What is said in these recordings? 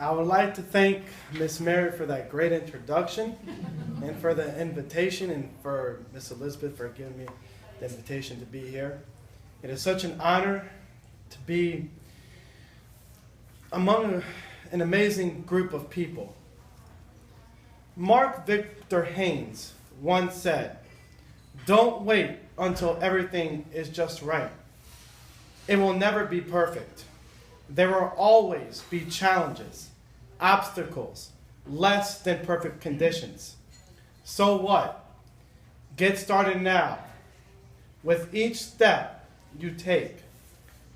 I would like to thank Miss Mary for that great introduction and for the invitation, and for Miss Elizabeth for giving me the invitation to be here. It is such an honor to be among an amazing group of people. Mark Victor Haynes once said, "Don't wait until everything is just right. It will never be perfect. There will always be challenges, obstacles, less than perfect conditions. So what? Get started now. With each step you take,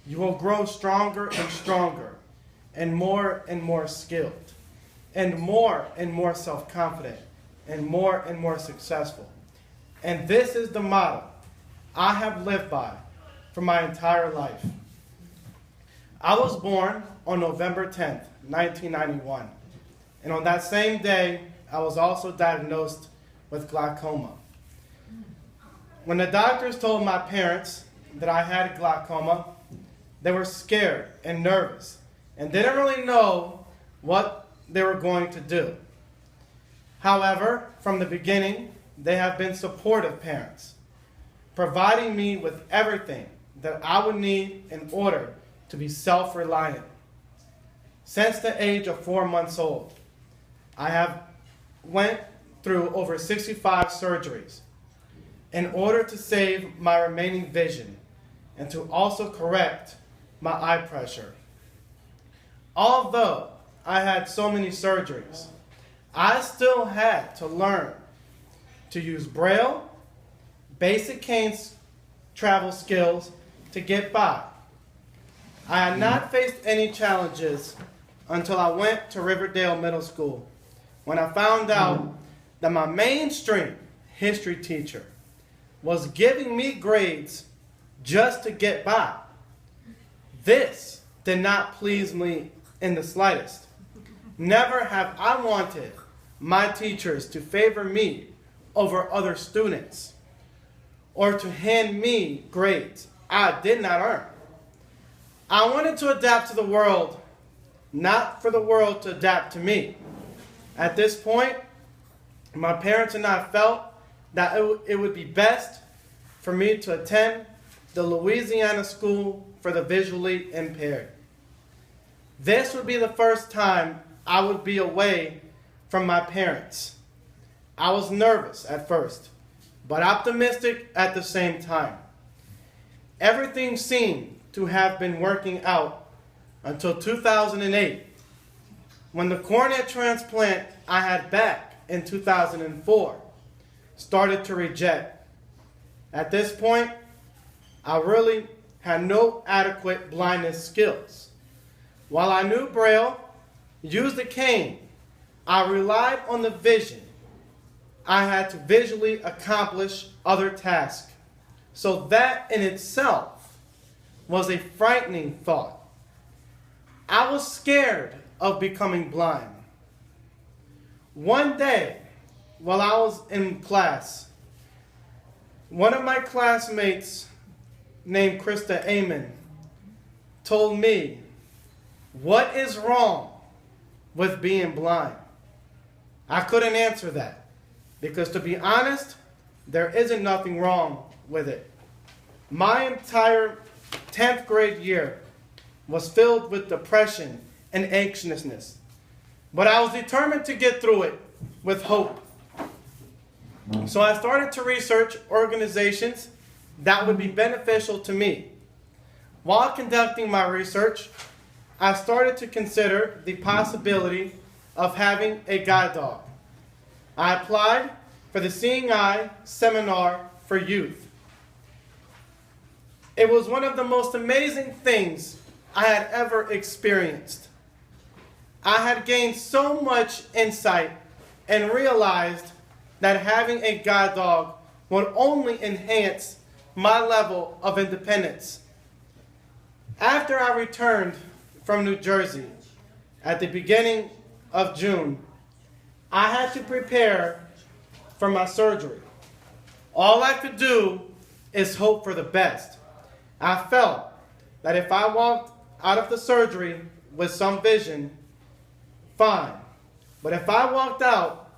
you will grow stronger and stronger, and more skilled, and more self-confident, and more successful. And this is the motto I have lived by for my entire life." I was born on November 10th, 1991. And on that same day, I was also diagnosed with glaucoma. When the doctors told my parents that I had glaucoma, they were scared and nervous and didn't really know what they were going to do. However, from the beginning, they have been supportive parents, providing me with everything that I would need in order to be self-reliant. Since the age of 4 months old, I have went through over 65 surgeries in order to save my remaining vision and to also correct my eye pressure. Although I had so many surgeries, I still had to learn to use Braille, basic cane travel skills to get by. I had not faced any challenges until I went to Riverdale Middle School, when I found out that my mainstream history teacher was giving me grades just to get by. This did not please me in the slightest. Never have I wanted my teachers to favor me over other students or to hand me grades I did not earn. I wanted to adapt to the world, not for the world to adapt to me. At this point, my parents and I felt that it would be best for me to attend the Louisiana School for the Visually Impaired. This would be the first time I would be away from my parents. I was nervous at first, but optimistic at the same time. Everything seemed to have been working out until 2008, when the cornea transplant I had back in 2004 started to reject. At this point, I really had no adequate blindness skills. While I knew Braille, used a cane, I relied on the vision. I had to visually accomplish other tasks. So that in itself was a frightening thought. I was scared of becoming blind. One day, while I was in class, one of my classmates named Krista Amon told me, "What is wrong with being blind?" I couldn't answer that because, to be honest, there isn't nothing wrong with it. My entire 10th grade year was filled with depression and anxiousness, but I was determined to get through it with hope. So I started to research organizations that would be beneficial to me. While conducting my research, I started to consider the possibility of having a guide dog. I applied for the Seeing Eye Seminar for Youth. It was one of the most amazing things I had ever experienced. I had gained so much insight and realized that having a guide dog would only enhance my level of independence. After I returned from New Jersey at the beginning of June, I had to prepare for my surgery. All I could do is hope for the best. I felt that if I walked out of the surgery with some vision, fine. But if I walked out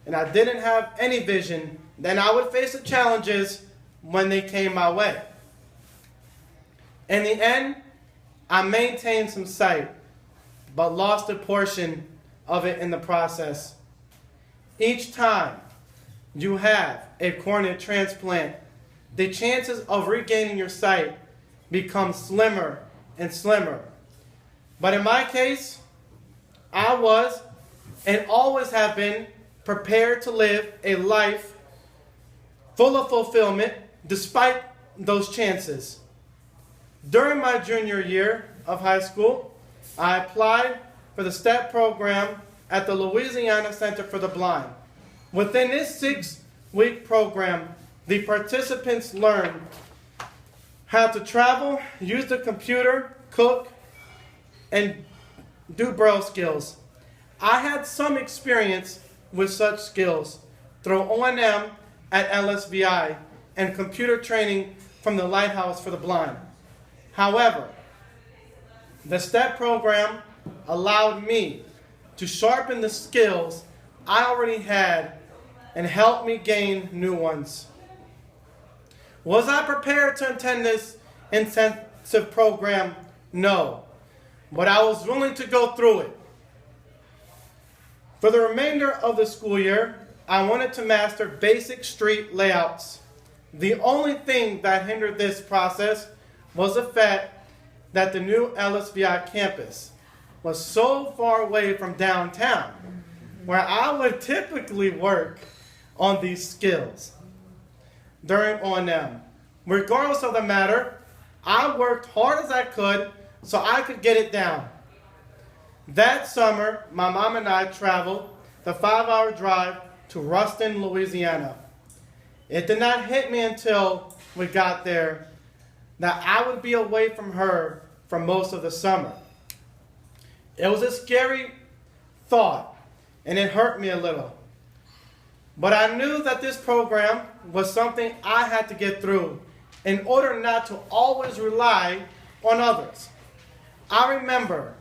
and I didn't have any vision, then I would face the challenges when they came my way. In the end, I maintained some sight, but lost a portion of it in the process. Each time you have a cornea transplant, the chances of regaining your sight become slimmer and slimmer. But in my case, I was and always have been prepared to live a life full of fulfillment despite those chances. During my junior year of high school, I applied for the STEP program at the Louisiana Center for the Blind. Within this 6-week program, the participants learned how to travel, use the computer, cook, and do Braille skills. I had some experience with such skills through O&M at LSVI and computer training from the Lighthouse for the Blind. However, the STEP program allowed me to sharpen the skills I already had and helped me gain new ones. Was I prepared to attend this intensive program? No, but I was willing to go through it. For the remainder of the school year, I wanted to master basic street layouts. The only thing that hindered this process was the fact that the new LSVI campus was so far away from downtown, where I would typically work on these skills during O&M. Regardless of the matter, I worked hard as I could so I could get it down. That summer, my mom and I traveled the 5-hour drive to Ruston, Louisiana. It did not hit me until we got there that I would be away from her for most of the summer. It was a scary thought, and it hurt me a little. But I knew that this program was something I had to get through in order not to always rely on others. I remember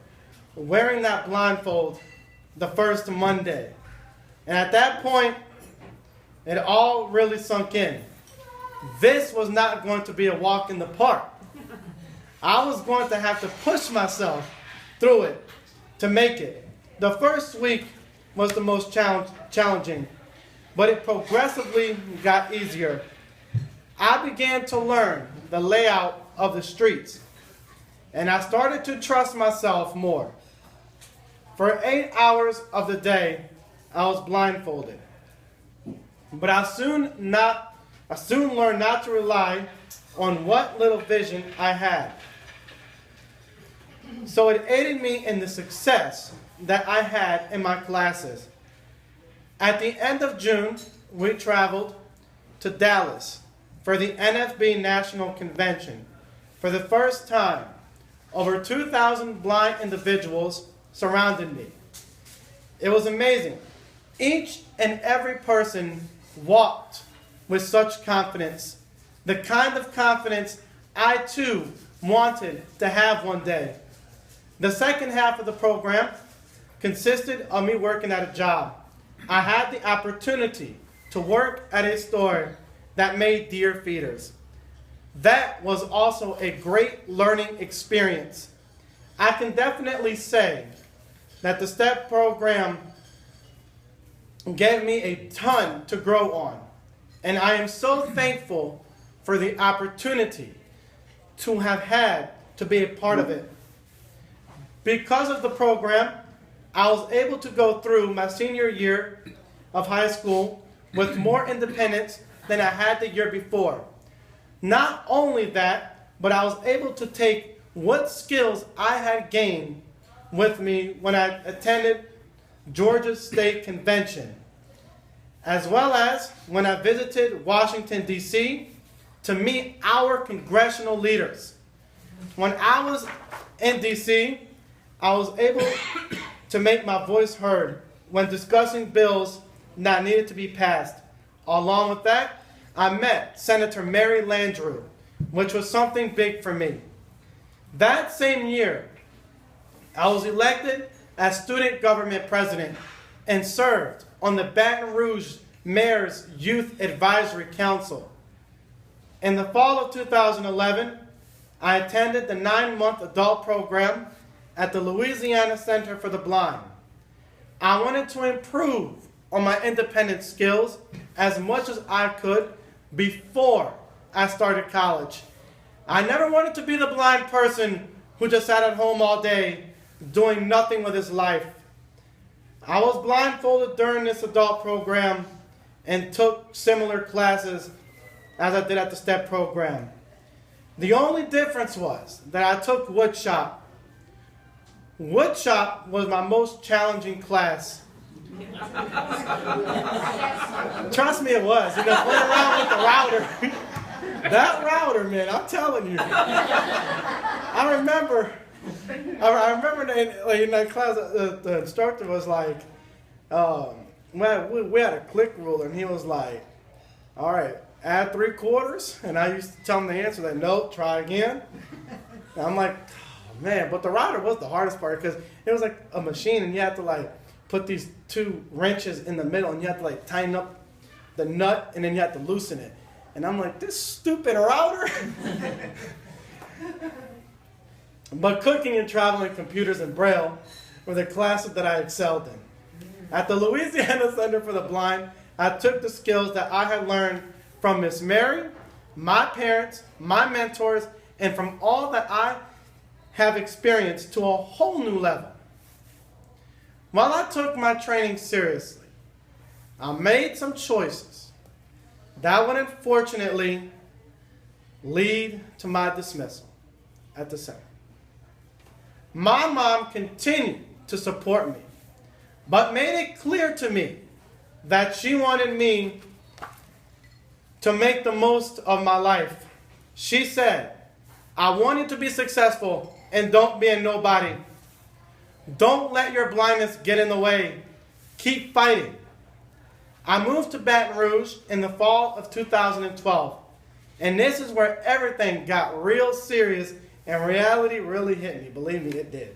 wearing that blindfold the first Monday, and at that point, it all really sunk in. This was not going to be a walk in the park. I was going to have to push myself through it to make it. The first week was the most challenging, but it progressively got easier. I began to learn the layout of the streets, and I started to trust myself more. For 8 hours of the day, I was blindfolded. But I soon learned not to rely on what little vision I had. So it aided me in the success that I had in my classes. At the end of June, we traveled to Dallas for the NFB National Convention. For the first time, over 2,000 blind individuals surrounded me. It was amazing. Each and every person walked with such confidence, the kind of confidence I too wanted to have one day. The second half of the program consisted of me working at a job. I had the opportunity to work at a store that made deer feeders. That was also a great learning experience. I can definitely say that the STEP program gave me a ton to grow on, and I am so thankful for the opportunity to have had to be a part of it. Because of the program, I was able to go through my senior year of high school with more independence than I had the year before. Not only that, but I was able to take what skills I had gained with me when I attended Georgia State Convention, as well as when I visited Washington, D.C. to meet our congressional leaders. When I was in D.C., I was able to make my voice heard when discussing bills that needed to be passed. Along with that, I met Senator Mary Landrieu, which was something big for me. That same year, I was elected as student government president and served on the Baton Rouge Mayor's Youth Advisory Council. In the fall of 2011, I attended the 9-month adult program at the Louisiana Center for the Blind. I wanted to improve on my independent skills as much as I could before I started college. I never wanted to be the blind person who just sat at home all day doing nothing with his life. I was blindfolded during this adult program and took similar classes as I did at the STEP program. The only difference was that I took woodshop. Woodshop was my most challenging class. Trust me, it was. You know, playing around with the router. That router, man, I'm telling you. I remember in that class, the instructor was like, we had a click ruler, and he was like, all right, add 3/4. And I used to tell him the answer, that no, try again. And I'm like, oh, man, but the router was the hardest part because it was like a machine, and you had to like put these 2 wrenches in the middle, and you had to like tighten up the nut, and then you had to loosen it. And I'm like, this stupid router. But cooking and traveling, computers, and Braille were the classes that I excelled in. At the Louisiana Center for the Blind, I took the skills that I had learned from Miss Mary, my parents, my mentors, and from all that I have experienced to a whole new level. While I took my training seriously, I made some choices that would unfortunately lead to my dismissal at the center. My mom continued to support me, but made it clear to me that she wanted me to make the most of my life. She said, I want you to be successful and don't be a nobody. Don't let your blindness get in the way. Keep fighting. I moved to Baton Rouge in the fall of 2012, and this is where everything got real serious and reality really hit me. Believe me, it did.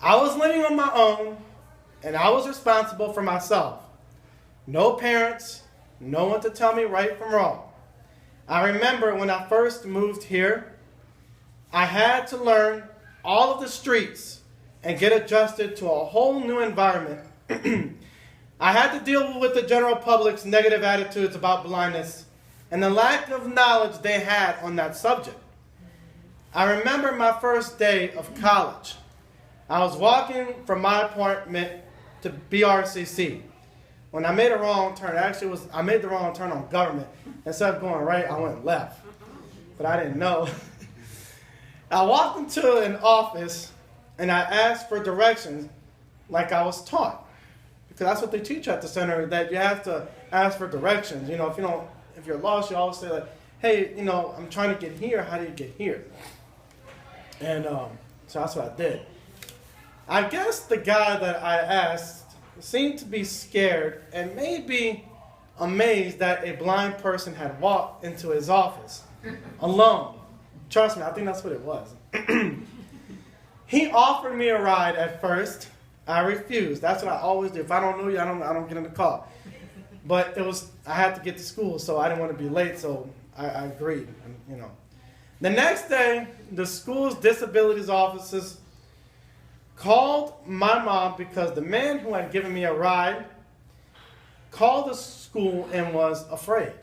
I was living on my own, and I was responsible for myself. No parents, no one to tell me right from wrong. I remember when I first moved here, I had to learn all of the streets and get adjusted to a whole new environment. I had to deal with the general public's negative attitudes about blindness and the lack of knowledge they had on that subject. I remember my first day of college. I was walking from my apartment to BRCC. When I made a wrong turn, I made the wrong turn on government. Instead of going right, I went left. But I didn't know. I walked into an office and I asked for directions like I was taught. Because that's what they teach at the center, that you have to ask for directions. You know, if you're lost, you always say like, hey, you know, I'm trying to get here. How do you get here? And so that's what I did. I guess the guy that I asked seemed to be scared and maybe amazed that a blind person had walked into his office alone. Trust me, I think that's what it was. He offered me a ride at first. I refused. That's what I always do. If I don't know you, I don't get in the car. But I had to get to school, so I didn't want to be late, so I agreed. You know. The next day, the school's disabilities officers called my mom because the man who had given me a ride called the school and was afraid.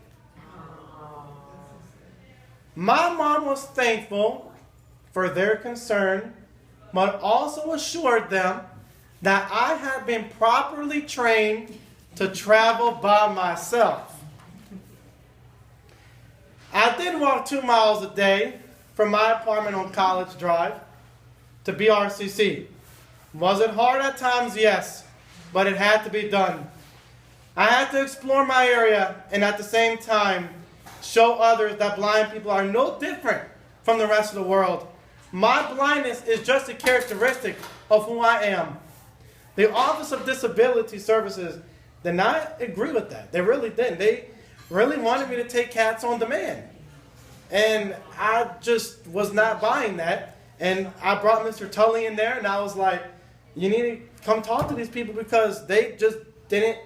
My mom was thankful for their concern, but also assured them that I had been properly trained to travel by myself. I did walk 2 miles a day from my apartment on College Drive to BRCC. Was it hard at times? Yes, but it had to be done. I had to explore my area and at the same time show others that blind people are no different from the rest of the world. My blindness is just a characteristic of who I am. The Office of Disability Services did not agree with that. They really didn't. They really wanted me to take cats on demand. And I just was not buying that. And I brought Mr. Tully in there, and I was like, you need to come talk to these people because they just didn't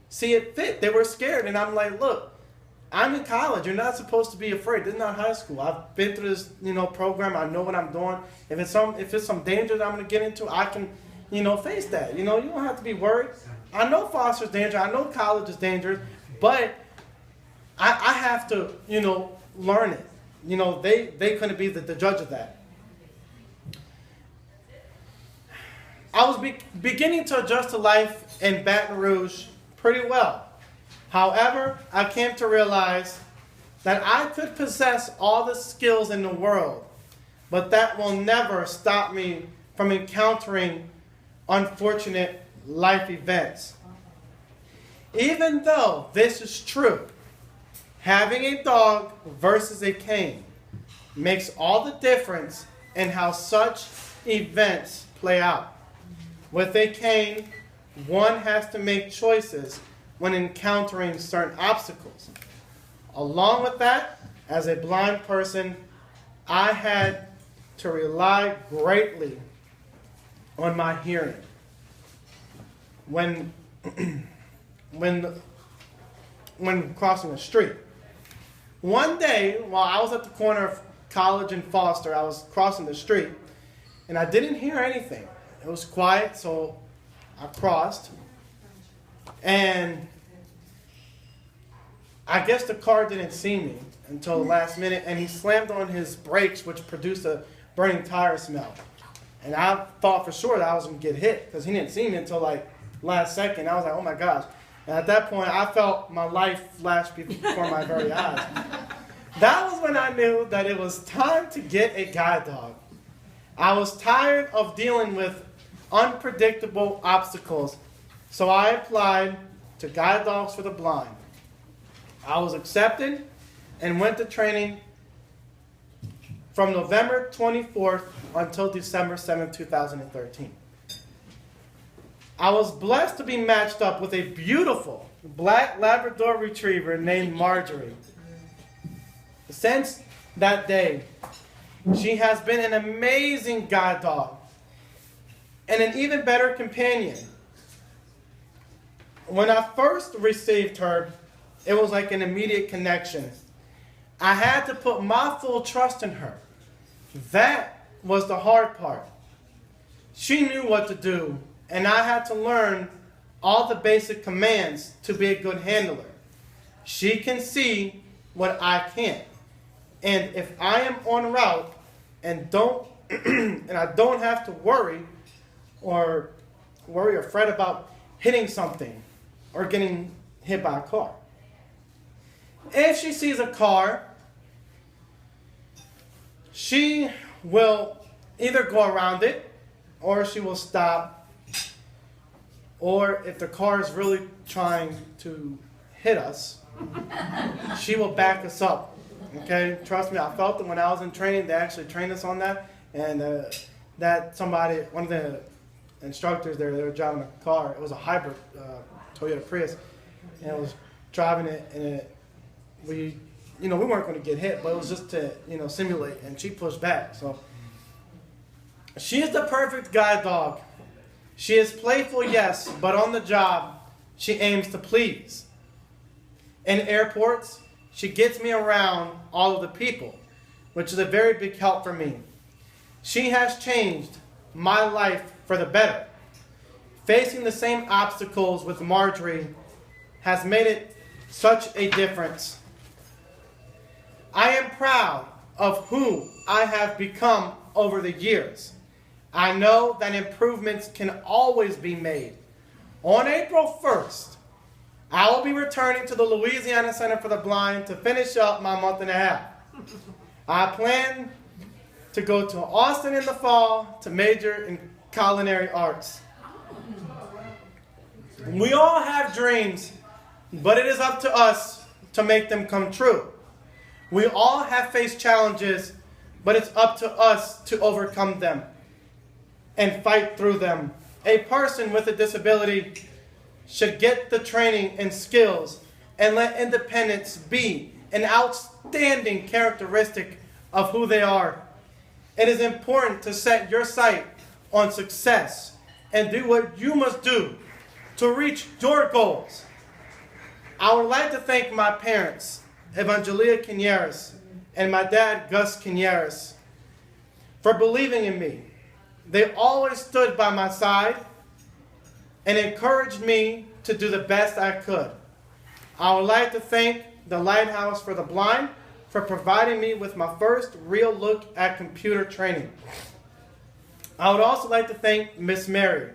see it fit. They were scared. And I'm like, look, I'm in college. You're not supposed to be afraid. This is not high school. I've been through this, program. I know what I'm doing. If it's some danger that I'm going to get into, I can, face that. You don't have to be worried. I know foster's dangerous. I know college is dangerous, but I have to, learn it. They couldn't be the judge of that. I was beginning to adjust to life in Baton Rouge pretty well. However, I came to realize that I could possess all the skills in the world, but that will never stop me from encountering unfortunate life events. Even though this is true, having a dog versus a cane makes all the difference in how such events play out. With a cane, one has to make choices when encountering certain obstacles. Along with that, as a blind person, I had to rely greatly on my hearing. When crossing the street. One day, while I was at the corner of College and Foster, I was crossing the street, and I didn't hear anything. It was quiet, so I crossed, and I guess the car didn't see me until the last minute, and he slammed on his brakes, which produced a burning tire smell. And I thought for sure that I was going to get hit, because he didn't see me until like last second. I was like, oh my gosh. And at that point, I felt my life flash before my very eyes. That was when I knew that it was time to get a guide dog. I was tired of dealing with unpredictable obstacles, so I applied to Guide Dogs for the Blind. I was accepted and went to training from November 24th until December 7th, 2013. I was blessed to be matched up with a beautiful black Labrador retriever named Margerey. Since that day, she has been an amazing guide dog and an even better companion. When I first received her, it was like an immediate connection. I had to put my full trust in her. That was the hard part. She knew what to do, and I had to learn all the basic commands to be a good handler. She can see what I can't. And if I am en route and I don't have to worry or fret about hitting something or getting hit by a car. If she sees a car, she will either go around it or she will stop. Or if the car is really trying to hit us, she will back us up. Okay, trust me, I felt it when I was in training. They actually trained us on that, and one of the instructors there, they were driving a car. It was a hybrid Toyota Prius, and I was driving it, and we weren't going to get hit, but it was just to simulate, and she pushed back. So she is the perfect guide dog. She is playful, yes, but on the job, she aims to please. In airports, she gets me around all of the people, which is a very big help for me. She has changed my life for the better. Facing the same obstacles with Margerey has made it such a difference. I am proud of who I have become over the years. I know that improvements can always be made. On April 1st, I will be returning to the Louisiana Center for the Blind to finish up my month and a half. I plan to go to Austin in the fall to major in culinary arts. We all have dreams, but it is up to us to make them come true. We all have faced challenges, but it's up to us to overcome them and fight through them. A person with a disability should get the training and skills and let independence be an outstanding characteristic of who they are. it is important to set your sight on success and do what you must do to reach your goals. I would like to thank my parents, Evangelia Quinyeras, and my dad, Gus Quinyeras, for believing in me. They always stood by my side and encouraged me to do the best I could. I would like to thank the Lighthouse for the Blind for providing me with my first real look at computer training. I would also like to thank Miss Mary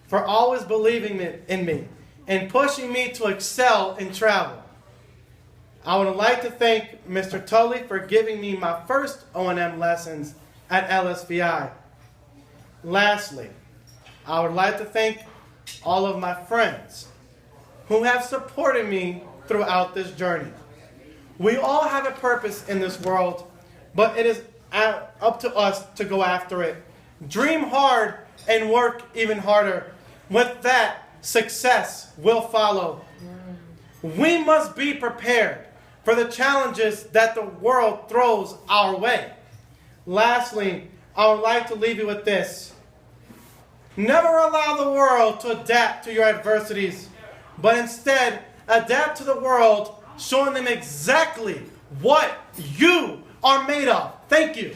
for always believing in me and pushing me to excel in travel. I would like to thank Mr. Tully for giving me my first O&M lessons at LSVI. Lastly, I would like to thank all of my friends who have supported me throughout this journey. We all have a purpose in this world, but it is up to us to go after it. Dream hard and work even harder. With that, success will follow. We must be prepared for the challenges that the world throws our way. Lastly, I would like to leave you with this. Never allow the world to adapt to your adversities, but instead adapt to the world, showing them exactly what you are made of. Thank you.